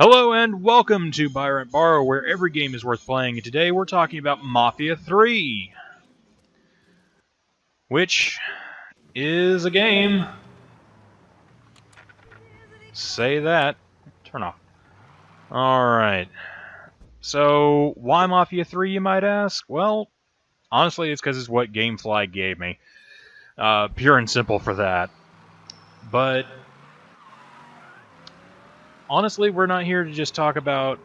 Hello and welcome to Buy Rent Borrow, where every game is worth playing. And today we're talking about Mafia 3, which is a game. Say that. Turn off. Alright. So, why Mafia 3, you might ask? Well, honestly, it's because it's what Gamefly gave me. Pure and simple for that. But, honestly, we're not here to just talk about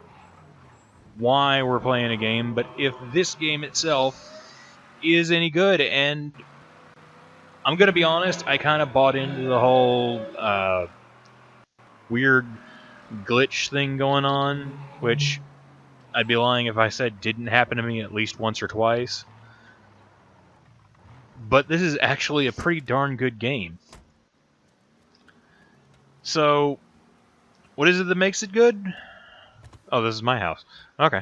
why we're playing a game, but if this game itself is any good. And I'm going to be honest, I kind of bought into the whole weird glitch thing going on, which I'd be lying if I said didn't happen to me at least once or twice. But this is actually a pretty darn good game. So, what is it that makes it good? Oh, this is my house. Okay.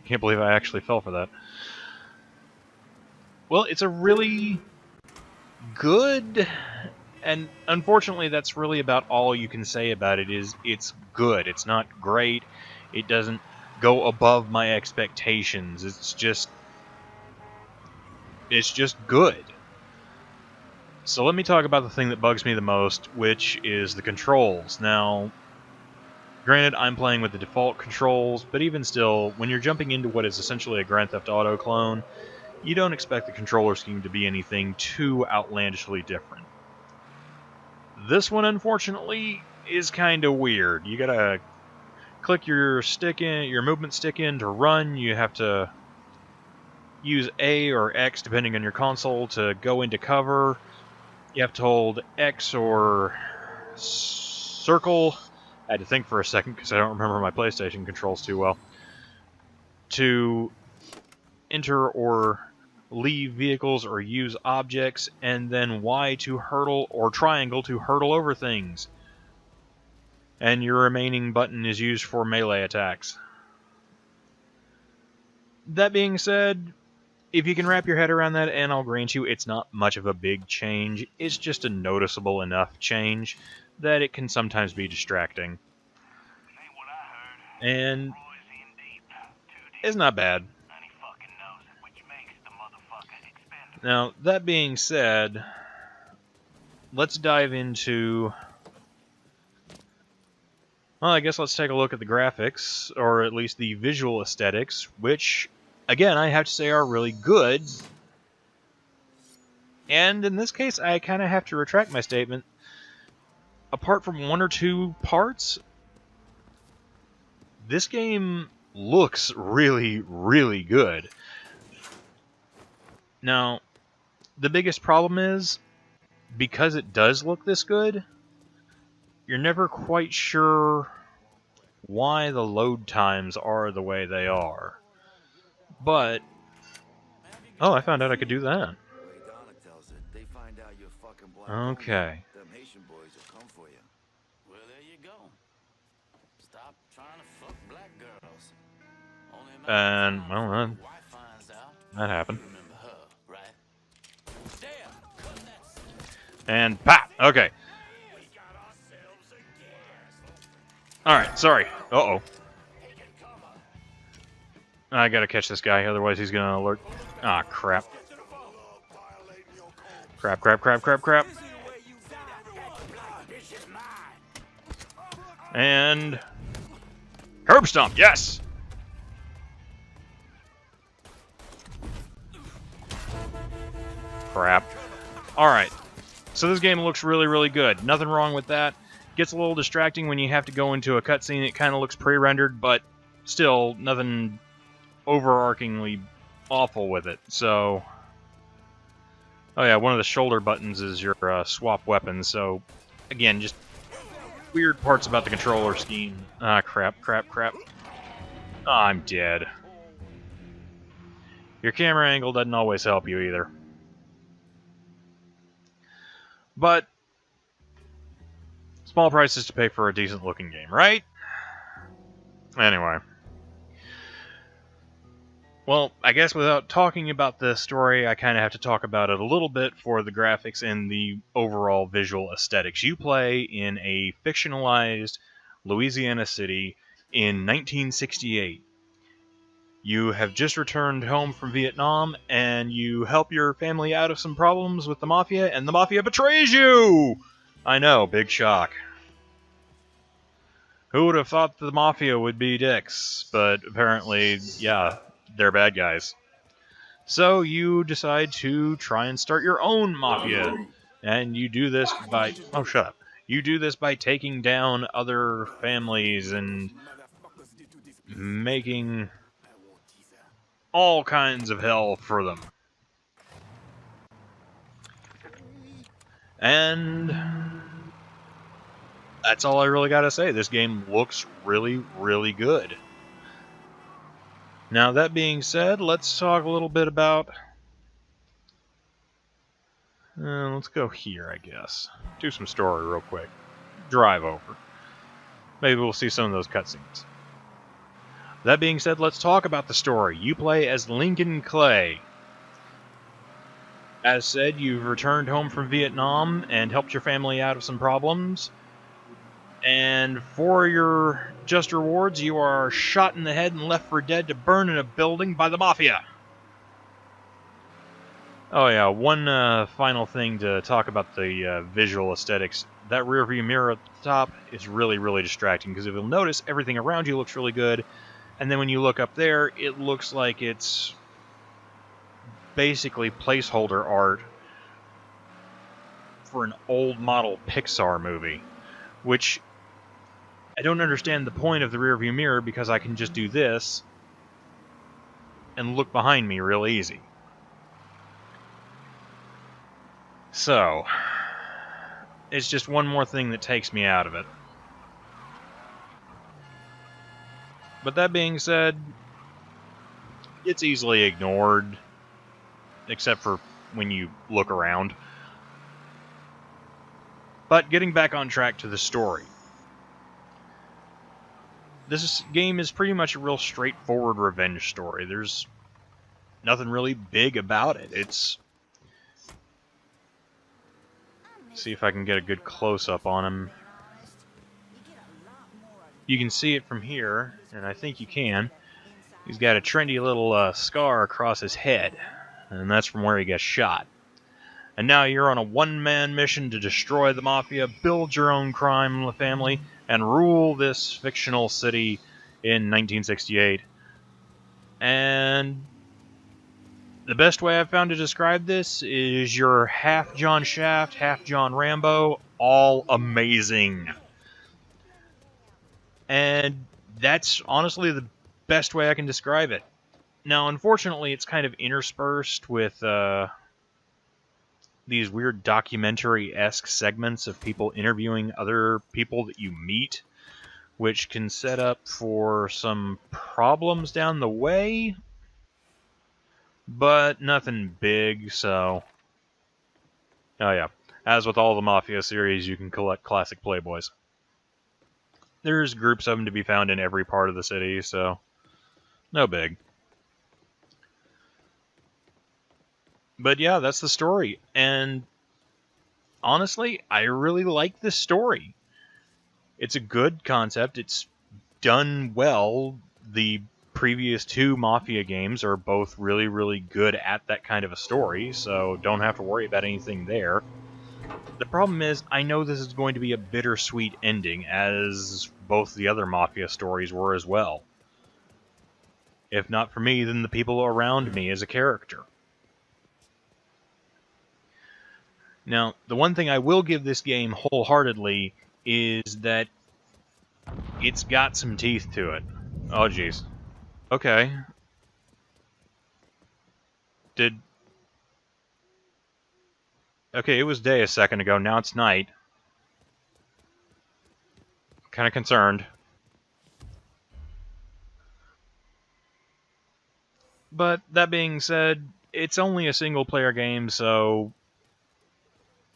Can't believe I actually fell for that. Well, it's a really good, and unfortunately that's really about all you can say about it. Is it's good. It's not great. It doesn't go above my expectations. It's just good. So let me talk about the thing that bugs me the most, which is the controls. Now, granted, I'm playing with the default controls, but even still, when you're jumping into what is essentially a Grand Theft Auto clone, you don't expect the controller scheme to be anything too outlandishly different. This one, unfortunately, is kind of weird. You gotta click your movement stick in to run. You have to use A or X, depending on your console, to go into cover. You have to hold X or circle. I had to think for a second because I don't remember my PlayStation controls too well. To enter or leave vehicles or use objects, and then Y to hurdle, or triangle to hurdle over things. And your remaining button is used for melee attacks. That being said, if you can wrap your head around that, and I'll grant you it's not much of a big change, it's just a noticeable enough change that it can sometimes be distracting. And it's not bad. Now, that being said, let's dive into... Well, I guess let's take a look at the graphics, or at least the visual aesthetics, which, again, I have to say are really good. And in this case, I kind of have to retract my statement. Apart from one or two parts, this game looks really, really good. Now, the biggest problem is, because it does look this good, you're never quite sure why the load times are the way they are. But, oh, I found out I could do that. Okay. Well, there you go. Stop trying to fuck black girls. And, well, that happened. And pop! Okay. Alright, sorry. Uh-oh. I gotta catch this guy, otherwise he's gonna alert. Ah, crap. Crap, crap, crap, crap, crap. And... Herb Stomp, yes! Crap. Alright. So this game looks really, really good. Nothing wrong with that. Gets a little distracting when you have to go into a cutscene. It kind of looks pre-rendered, but still nothing overarchingly awful with it. So... Oh yeah, one of the shoulder buttons is your swap weapons, so... Again, just weird parts about the controller scheme. Ah, crap, crap, crap. Oh, I'm dead. Your camera angle doesn't always help you either. But, small prices to pay for a decent looking game, right? Anyway. Well, I guess without talking about the story, I kind of have to talk about it a little bit for the graphics and the overall visual aesthetics. You play in a fictionalized Louisiana City, in 1968. You have just returned home from Vietnam, and you help your family out of some problems with the Mafia, and the Mafia betrays you! I know, big shock. Who would have thought the Mafia would be dicks? But apparently, yeah, they're bad guys. So you decide to try and start your own Mafia. And you do this by... Oh, shut up. You do this by taking down other families and making all kinds of hell for them. And that's all I really gotta say. This game looks really, really good. Now, that being said, let's talk a little bit about... let's go here, I guess. Do some story real quick. Drive over. Maybe we'll see some of those cutscenes. That being said, let's talk about the story. You play as Lincoln Clay. As said, you've returned home from Vietnam and helped your family out of some problems. And for your just rewards, you are shot in the head and left for dead to burn in a building by the Mafia. Oh yeah, one final thing to talk about the visual aesthetics. That rearview mirror at the top is really, really distracting, because if you'll notice, everything around you looks really good, and then when you look up there, it looks like it's basically placeholder art for an old model Pixar movie, which I don't understand the point of the rearview mirror, because I can just do this and look behind me real easy. So, it's just one more thing that takes me out of it. But that being said, it's easily ignored, except for when you look around. But getting back on track to the story. This game is pretty much a real straightforward revenge story. There's nothing really big about it. It's... see if I can get a good close-up on him. You can see it from here, and I think you can. He's got a trendy little scar across his head, and that's from where he got shot. And now you're on a one-man mission to destroy the Mafia, build your own crime family, and rule this fictional city in 1968. And the best way I've found to describe this is you're half John Shaft, half John Rambo, all amazing. And that's honestly the best way I can describe it. Now, unfortunately, it's kind of interspersed with these weird documentary-esque segments of people interviewing other people that you meet, which can set up for some problems down the way, but nothing big, so... oh yeah, as with all the Mafia series, you can collect classic Playboys. There's groups of them to be found in every part of the city, so no big. But yeah, that's the story, and honestly, I really like this story. It's a good concept, it's done well. The previous two Mafia games are both really, really good at that kind of a story, so don't have to worry about anything there. The problem is, I know this is going to be a bittersweet ending, as both the other Mafia stories were as well. If not for me, then the people around me as a character. Now, the one thing I will give this game wholeheartedly is that it's got some teeth to it. Oh, jeez. Okay. Okay, it was day a second ago, now it's night. Kinda concerned. But, that being said, it's only a single-player game, so...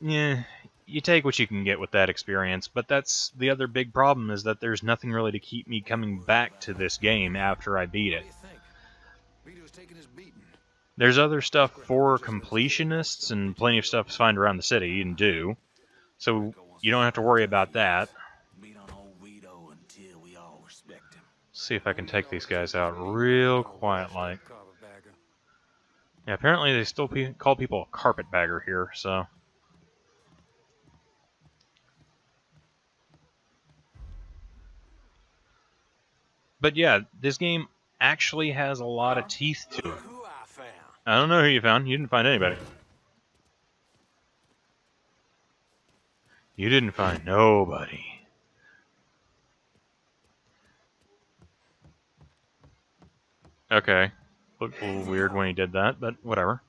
yeah, you take what you can get with that experience, but that's the other big problem, is that there's nothing really to keep me coming back to this game after I beat it. There's other stuff for completionists, and plenty of stuff to find around the city, and do, so you don't have to worry about that. until we all respect him. See if I can take these guys out real quiet like. Yeah, apparently they still call people a carpetbagger here, so. But yeah, this game actually has a lot of teeth to it. Who I found? I don't know who you found. You didn't find anybody. You didn't find nobody. Okay. Looked a little weird when he did that, but whatever.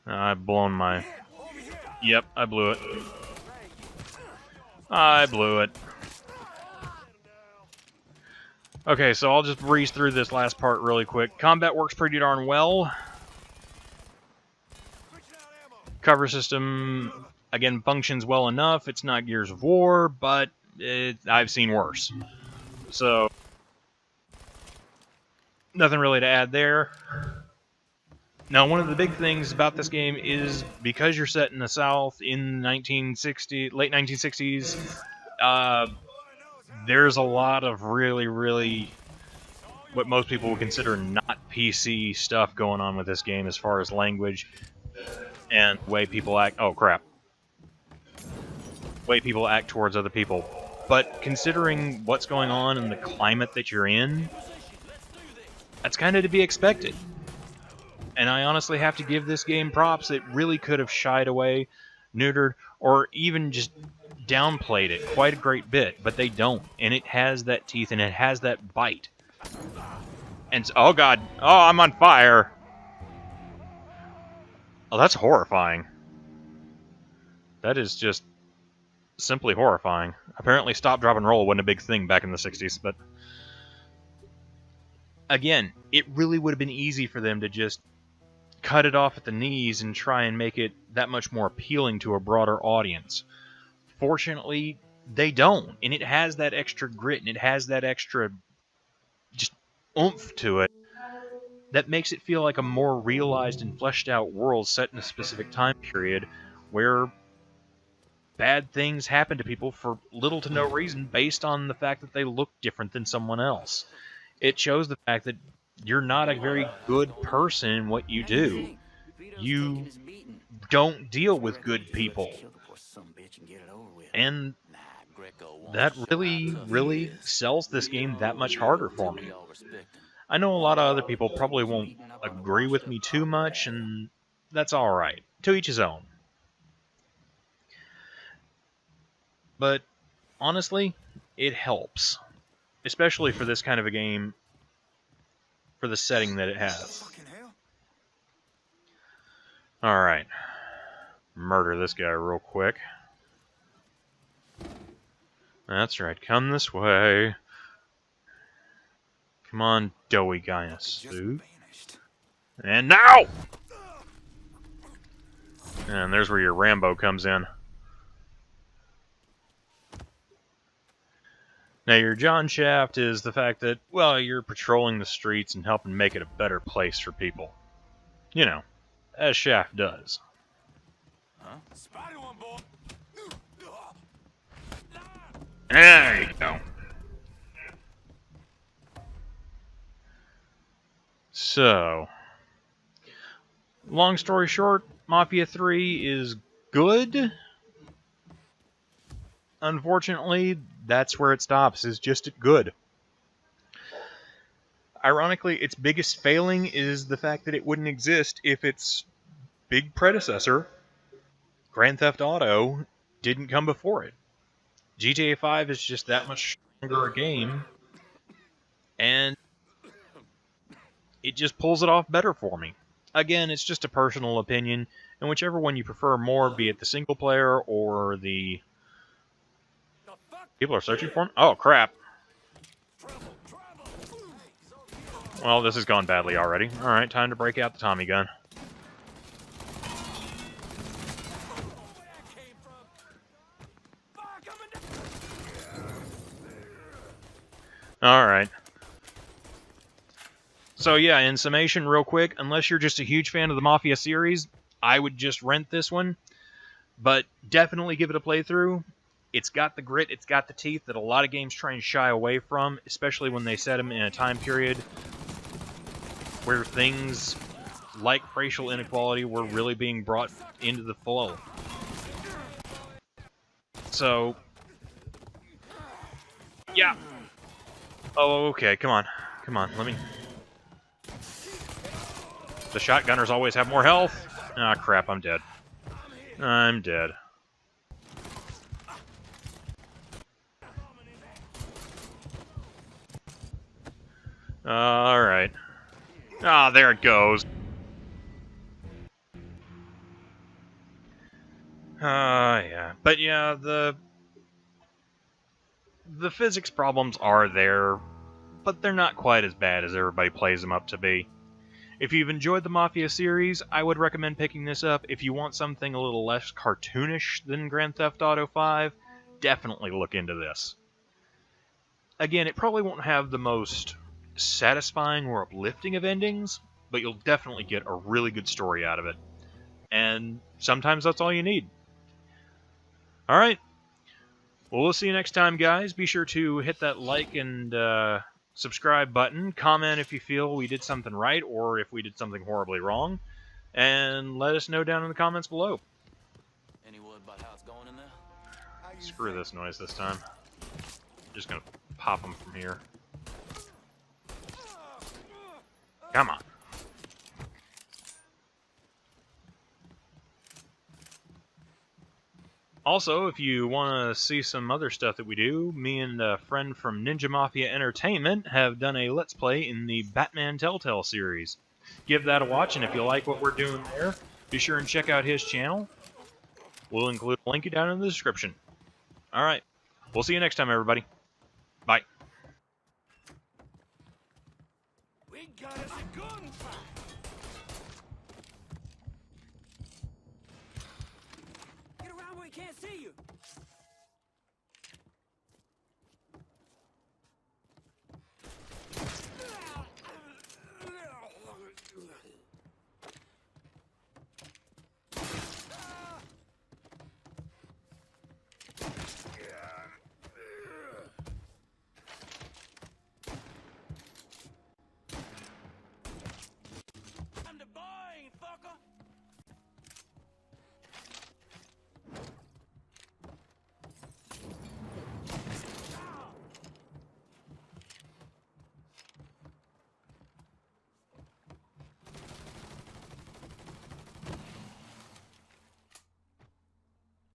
I've blown my... Yep, I blew it. I blew it. Okay, so I'll just breeze through this last part really quick. Combat works pretty darn well. Cover system, again, functions well enough. It's not Gears of War, but I've seen worse. So, nothing really to add there. Now, one of the big things about this game is because you're set in the South in late 1960s, there's a lot of really what most people would consider not PC stuff going on with this game as far as language and the way people act. Oh, crap. Way people act towards other people. But considering what's going on and the climate that you're in, that's kind of to be expected. And I honestly have to give this game props. It really could have shied away, neutered, or even just downplayed it quite a great bit, but they don't. And it has that teeth and it has that bite. And oh god, oh, I'm on fire. Oh, that's horrifying. That is just simply horrifying. Apparently stop, drop, and roll wasn't a big thing back in the 60s, but again, it really would have been easy for them to just cut it off at the knees and try and make it that much more appealing to a broader audience. Fortunately, they don't, and it has that extra grit and it has that extra just oomph to it that makes it feel like a more realized and fleshed out world set in a specific time period where bad things happen to people for little to no reason based on the fact that they look different than someone else. It shows the fact that you're not a very good person in what you do. You don't deal with good people. And that really sells this game that much harder for me. I know a lot of other people probably won't agree with me too much, and that's alright. To each his own. But honestly, it helps. Especially for this kind of a game, for the setting that it has. Alright. Murder this guy real quick. That's right, come this way. Come on, doughy guy in a suit. And now! And there's where your Rambo comes in. Now, your John Shaft is the fact that, well, you're patrolling the streets and helping make it a better place for people. You know, as Shaft does. Huh? Spider-Man, boy. There you go. So, long story short, Mafia 3 is good. Unfortunately, that's where it stops, is just good. Ironically, its biggest failing is the fact that it wouldn't exist if its big predecessor, Grand Theft Auto, didn't come before it. GTA 5 is just that much stronger a game, and it just pulls it off better for me. Again, it's just a personal opinion, and whichever one you prefer more, be it the single player or the... People are searching for him? Oh, crap. Well, this has gone badly already. Alright, time to break out the Tommy gun. Alright. So yeah, in summation, real quick, unless you're just a huge fan of the Mafia series, I would just rent this one. But definitely give it a playthrough. It's got the grit, it's got the teeth that a lot of games try and shy away from, especially when they set them in a time period where things like racial inequality were really being brought into the flow. So, yeah. Oh, okay, come on. Come on, let me... The shotgunners always have more health. Ah, crap, I'm dead. I'm dead. Alright. Ah, there it goes. Yeah. But yeah, the physics problems are there, but they're not quite as bad as everybody plays them up to be. If you've enjoyed the Mafia series, I would recommend picking this up. If you want something a little less cartoonish than Grand Theft Auto 5, definitely look into this. Again, it probably won't have the most satisfying or uplifting of endings, but you'll definitely get a really good story out of it. And sometimes that's all you need. Alright. Well, we'll see you next time, guys. Be sure to hit that like and subscribe button. Comment if you feel we did something right or if we did something horribly wrong. And let us know down in the comments below. Any word about how it's going in there? Screw this noise this time. Just gonna pop them from here. Come on. Also, if you want to see some other stuff that we do, me and a friend from Ninja Mafia Entertainment have done a Let's Play in the Batman Telltale series. Give that a watch, and if you like what we're doing there, be sure and check out his channel. We'll include a link down in the description. Alright, we'll see you next time, everybody. Bye. We got us a gunfight. Get around where he can't see you.